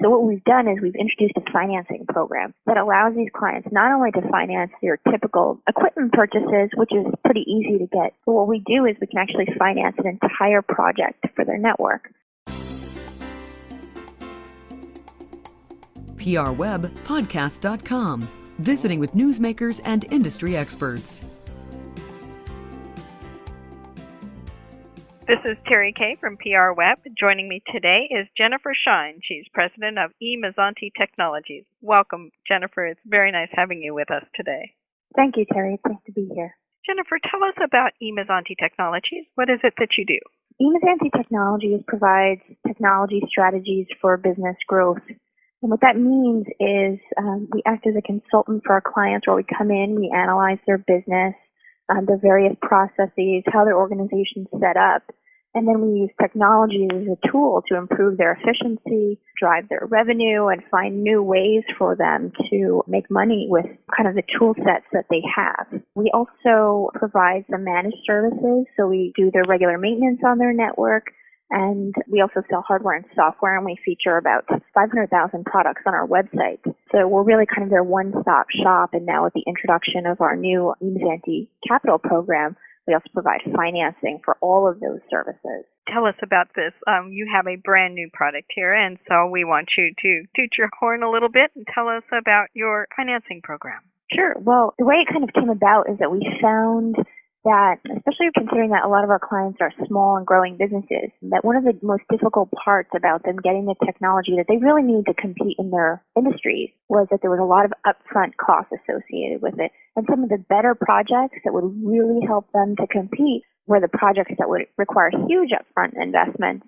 So what we've done is we've introduced a financing program that allows these clients not only to finance their typical equipment purchases, which is pretty easy to get, but what we do is we can actually finance an entire project for their network. PRWebPodcast.com, visiting with newsmakers and industry experts. This is Terry Kay from PR Web. Joining me today is Jennifer Shine. She's president of eMazzanti Technologies. Welcome, Jennifer. It's very nice having you with us today. Thank you, Terry. It's nice to be here. Jennifer, tell us about eMazzanti Technologies. What is it that you do? eMazzanti Technologies provides technology strategies for business growth. And what that means is we act as a consultant for our clients, where we come in, we analyze their business, their various processes, how their organization's set up, and then we use technology as a tool to improve their efficiency, drive their revenue, and find new ways for them to make money with kind of the tool sets that they have. We also provide some managed services, so we do their regular maintenance on their network, and we also sell hardware and software, and we feature about 500,000 products on our website. So we're really kind of their one-stop shop, and now with the introduction of our new eMazzanti Capital program, we also provide financing for all of those services. Tell us about this. You have a brand new product here, and so we want you to toot your horn a little bit and tell us about your financing program. Sure. Well, the way it kind of came about is that we found that, especially considering that a lot of our clients are small and growing businesses, that one of the most difficult parts about them getting the technology that they really need to compete in their industries was that there was a lot of upfront costs associated with it. And some of the better projects that would really help them to compete were the projects that would require huge upfront investments.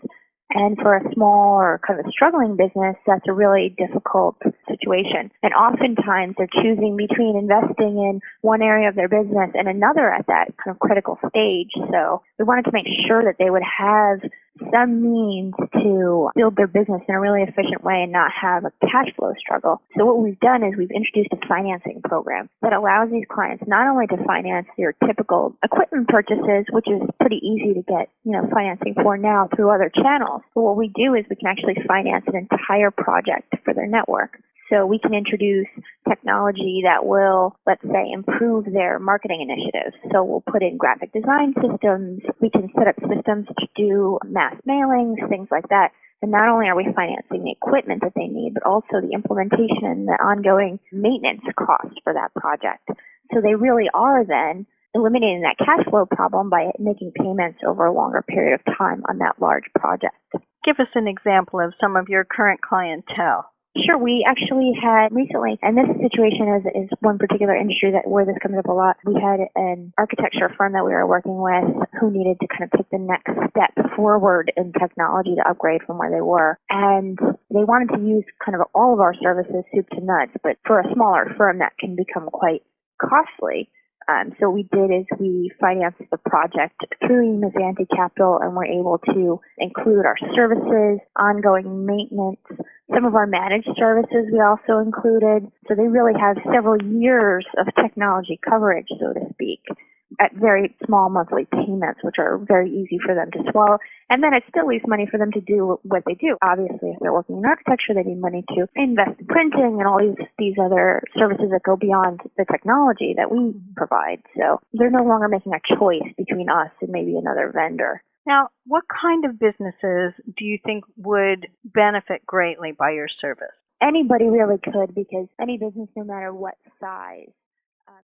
And for a small or kind of a struggling business, that's a really difficult situation. And oftentimes they're choosing between investing in one area of their business and another at that kind of critical stage. So we wanted to make sure that they would have some means to build their business in a really efficient way and not have a cash flow struggle. So what we've done is we've introduced a financing program that allows these clients not only to finance their typical equipment purchases, which is pretty easy to get, financing for now through other channels, but what we do is we can actually finance an entire project for their network. So we can introduce technology that will, let's say, improve their marketing initiatives. So we'll put in graphic design systems. We can set up systems to do mass mailings, things like that. And not only are we financing the equipment that they need, but also the implementation and the ongoing maintenance costs for that project. So they really are then eliminating that cash flow problem by making payments over a longer period of time on that large project. Give us an example of some of your current clientele. Sure. We actually had recently, and this situation is one particular industry where this comes up a lot. We had an architecture firm that we were working with who needed to kind of take the next step forward in technology to upgrade from where they were. And they wanted to use kind of all of our services, soup to nuts, but for a smaller firm that can become quite costly. So what we did is we financed the project through eMazzanti Capital, and we're able to include our services, ongoing maintenance, some of our managed services we also included. So they really have several years of technology coverage, so to speak, at very small monthly payments, which are very easy for them to swallow. And then it still leaves money for them to do what they do. Obviously, if they're working in architecture, they need money to invest in printing and all these other services that go beyond the technology that we provide. So they're no longer making a choice between us and maybe another vendor. Now, what kind of businesses do you think would benefit greatly by your service? Anybody really could, because any business, no matter what size,